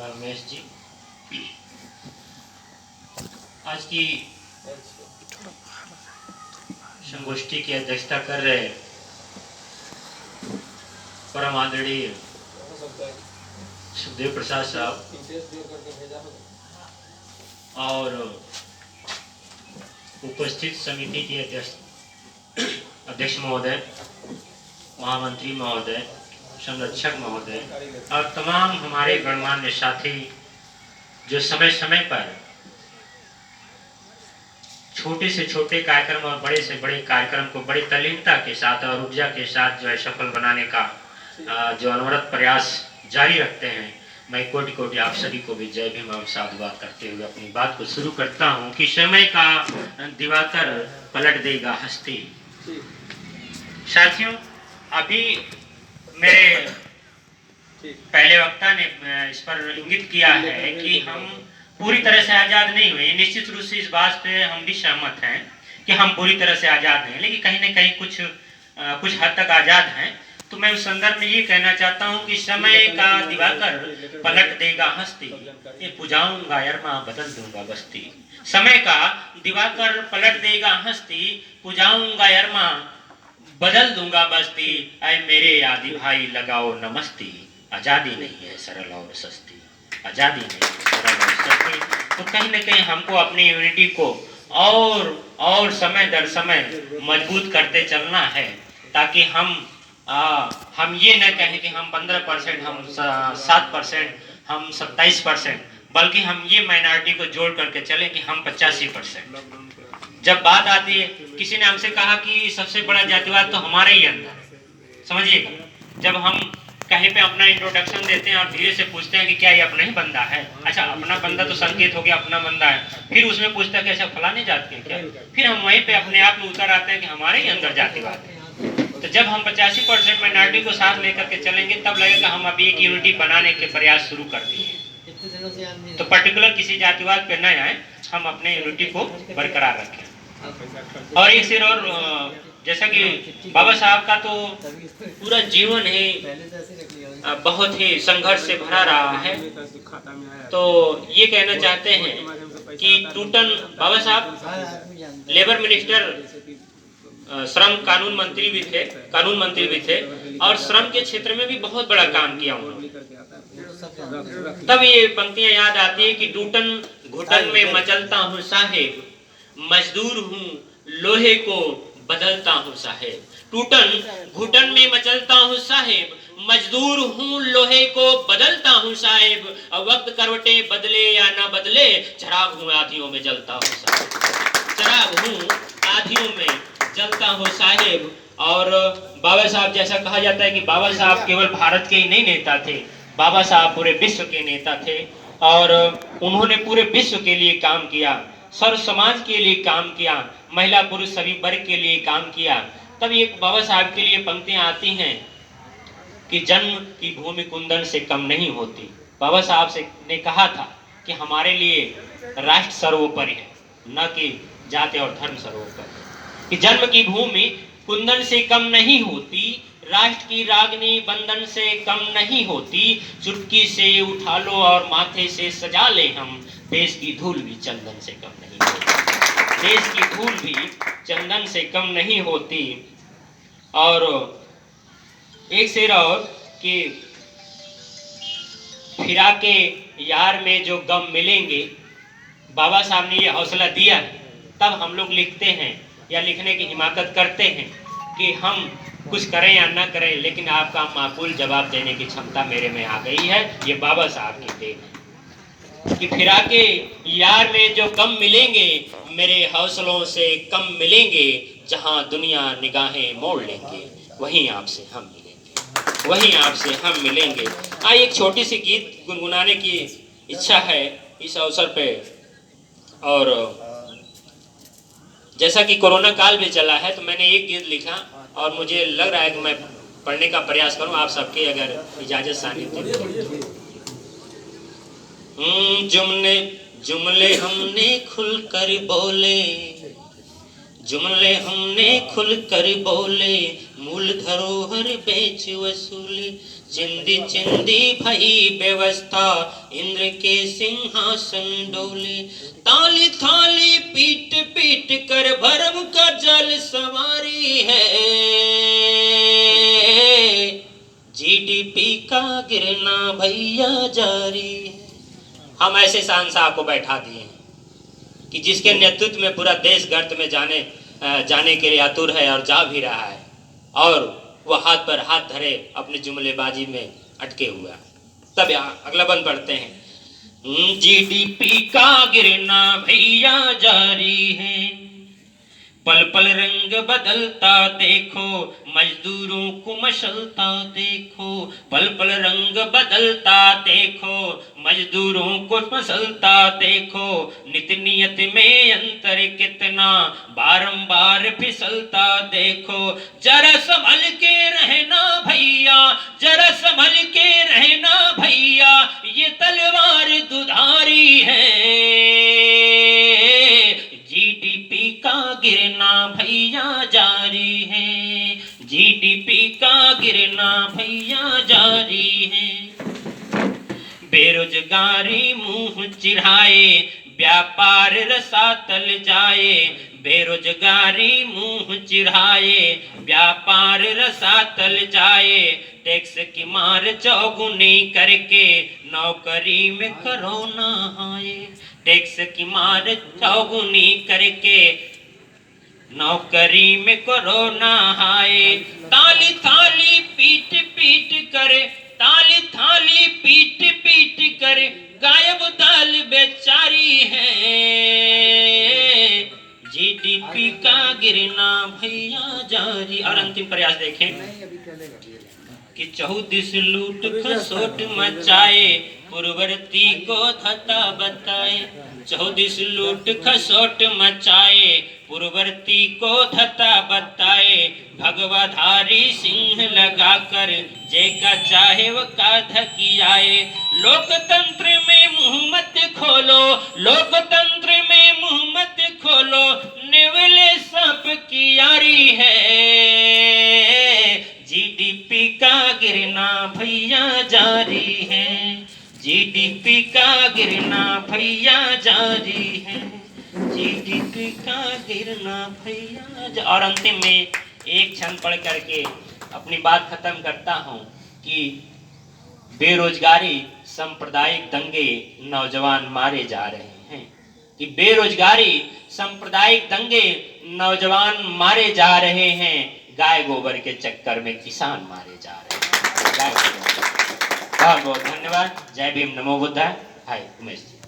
रमेश जी आज की संगोष्ठी की अध्यक्षता कर रहे परम आदरणीय सुखदेव प्रसाद साहब और उपस्थित समिति के अध्यक्ष महोदय, महामंत्री महोदय, संरक्षक महोदय और तमाम हमारे गणमान्य साथी जो समय समय पर छोटे से छोटे कार्यक्रम और बड़े से बड़े कार्यक्रम को बड़ी तल्लीनता के साथ और ऊर्जा के साथ जो है सफल बनाने का जो अनवरत प्रयास जारी रखते हैं, मैं कोटि कोटि आप सभी को भी जय भीम और साधुवाद करते हुए अपनी बात को शुरू करता हूं कि समय का दिवाकर पलट देगा हस्ती। साथियों, अभी मेरे पहले वक्ता ने इस पर इंगित किया है कि हम पूरी तरह से आजाद नहीं हुए। निश्चित रूप से इस बात पे हम भी सहमत हैं कि हम पूरी तरह से आजाद नहीं, लेकिन कहीं न कहीं कुछ हद तक आजाद हैं। तो मैं उस संदर्भ में ये कहना चाहता हूँ कि समय का दिवाकर पलट देगा हस्ती, ये पुजाऊंगा यरमा बदल दूंगा बस्ती। समय का दिवाकर पलट देगा हस्ती, पुजाऊंगा यरमा बदल दूंगा बस्ती। ऐ मेरे आदि भाई लगाओ नमस्ती। आजादी नहीं है सरल और सस्ती, आजादी नहीं है सरल और सस्ती। तो कहीं न कहीं हमको अपनी यूनिटी को और समय दर समय मजबूत करते चलना है, ताकि हम ये न कहें कि हम 15%, हम 7%, हम 27%, बल्कि हम ये माइनॉरिटी को जोड़ करके चले कि हम 85%। जब बात आती है, किसी ने हमसे कहा कि सबसे बड़ा जातिवाद तो हमारे ही अंदर है। समझिएगा, जब हम कहीं पे अपना इंट्रोडक्शन देते हैं और धीरे से पूछते हैं कि क्या ये अपना ही बंदा है, अच्छा अपना बंदा तो संकेत हो गया अपना बंदा है, फिर उसमें पूछता है कि अच्छा फलाने जाति है क्या, फिर हम वहीं पे अपने आप में उतर आते हैं कि हमारे ही अंदर जातिवाद है। तो जब हम 85% माइनॉरिटी को साथ लेकर के चलेंगे, तब लगेगा हम अभी एक यूनिटी बनाने के प्रयास शुरू कर दिए। तो पर्टिकुलर किसी जातिवाद पे न आए, हम अपने यूनिटी को बरकरार रखें। और एक सिर और, जैसा कि बाबा साहब का तो पूरा जीवन ही बहुत ही संघर्ष से भरा रहा है, तो ये कहना चाहते हैं कि टूटन बाबा साहब लेबर मिनिस्टर, श्रम कानून मंत्री भी थे और श्रम के क्षेत्र में भी बहुत बड़ा काम किया उन्होंने। तब ये पंक्तियां याद आती है कि टूटन घुटन में मचलता हूँ साहेब, मजदूर हूँ लोहे को बदलता हूँ साहेब। टूटन घुटन में मचलता हूँ साहेब, मजदूर हूँ लोहे को बदलता हूँ साहेब। अब वक्त करवटे बदले या ना बदले, चराग हूँ आधियों में जलता हूँ साहेब। चराग हूँ आधियों में जलता हूँ साहेब। और बाबा साहब, जैसा कहा जाता है कि बाबा साहब केवल भारत के ही नहीं नेता थे, बाबा साहब पूरे विश्व के नेता थे और उन्होंने पूरे विश्व के लिए काम किया, सर्व समाज के लिए काम किया, महिला पुरुष सभी वर्ग के लिए काम किया। तब एक बाबा साहब के लिए पंक्तियां आती हैं कि जन्म की भूमि कुंदन से कम नहीं होती। बाबा साहब से ने कहा था कि हमारे लिए राष्ट्र सर्वोपरि है, न कि जाति और धर्म सर्वोपरि। कि जन्म की भूमि कुंदन से कम नहीं होती, राष्ट्र की रागनी बंधन से कम नहीं होती। चुटकी से उठा लो और माथे से सजा ले हम, देश की धूल भी चंदन से कम नहीं होती। देश की धूल भी चंदन से कम नहीं होती। और एक शेर और कि फिरा के यार में जो गम मिलेंगे, बाबा साहब ने ये हौसला दिया है। तब हम लोग लिखते हैं या लिखने की हिमाकत करते हैं कि हम कुछ करें या ना करें, लेकिन आपका माकूल जवाब देने की क्षमता मेरे में आ गई है। ये बाबा साहब की देन है कि फिरा के यार में जो गम मिलेंगे, मेरे हौसलों से कम मिलेंगे। जहां दुनिया निगाहें मोड़ लेंगे, वहीं आपसे हम मिलेंगे, वहीं आपसे हम मिलेंगे। एक छोटी सी गीत गुनगुनाने की इच्छा है इस अवसर पे। और जैसा कि कोरोना काल भी चला है, तो मैंने एक गीत लिखा और मुझे लग रहा है कि मैं पढ़ने का प्रयास करूं, आप सबके अगर इजाजत सानिध्य। जुमले हमने खुलकर बोले, जुमले हमने खुलकर बोले, मूल धरोहर बेच वसूली। चिंदी चिंदी भई व्यवस्था, इंद्र के सिंहासन डोले। ताली थाली पीट पीट कर भरम का जल सवारी है। जीडीपी का गिरना भैया जारी है। हम ऐसे शहंशाह को बैठा दिए हैं कि जिसके नेतृत्व में पूरा देश गर्त में जाने के लिए आतुर है और जा भी रहा है, और वह हाथ पर हाथ धरे अपनी जुमलेबाजी में अटके हुआ। तब अगला बंद पढ़ते हैं। जीडीपी का गिरना भैया जारी है, पल पल रंग बदलता देखो, मजदूरों को मशलता देखो। पल पल रंग बदलता देखो, मजदूरों को मसलता देखो। नित नियत में अंतर कितना बारंबार फिसलता देखो। जरा संभल के रहना भैया, जरा संभल के रहना भैया, ये तलवार दुधारी है। जीडीपी का गिरना भैया जारी है, जीडीपी का गिरना भैया जारी है। बेरोजगारी मुंह चिढ़ाए, व्यापार रसातल जाए। बेरोजगारी मुंह चिढ़ाए, व्यापार रसातल जाए। टैक्स की मार चौगुनी करके नौकरी में कोरोना आए। टैक्स की मार चौगुनी करके नौकरी में कोरोना आए। ताली थाली पीट पीट कर, ताली थाली पीट पीट कर गायब दाल बेचारी है। जीडीपी का गिरना भैया जारी। और अंतिम प्रयास देखें कि 34 लूट खसोट मचाए, पूर्ववर्ती को धता बताए। 34 लूट खसोट मचाए, पूर्ववर्ती को धता बताए। भगवाधारी सिंह लगाकर जेका चाहे वो काध कियाए। लोकतंत्र में मुंह मत खोलो, लोकतंत्र में मुंह मत खोलो, नेवले सांप की यारी है। जीडीपी का गिरना भैया जारी है, जीडीपी का गिरना भैया जारी है। जीडीपी का गिरना भैया। और अंतिम में एक क्षण पढ़ करके अपनी बात खत्म करता हूं कि बेरोजगारी, सांप्रदायिक दंगे, नौजवान मारे जा रहे हैं। कि बेरोजगारी, सांप्रदायिक दंगे, नौजवान मारे जा रहे हैं। गाय गोबर के चक्कर में किसान मारे जा रहे हैं। बहुत बहुत धन्यवाद। जय भीम, नमो बुद्धाय। हाय उमेश जी।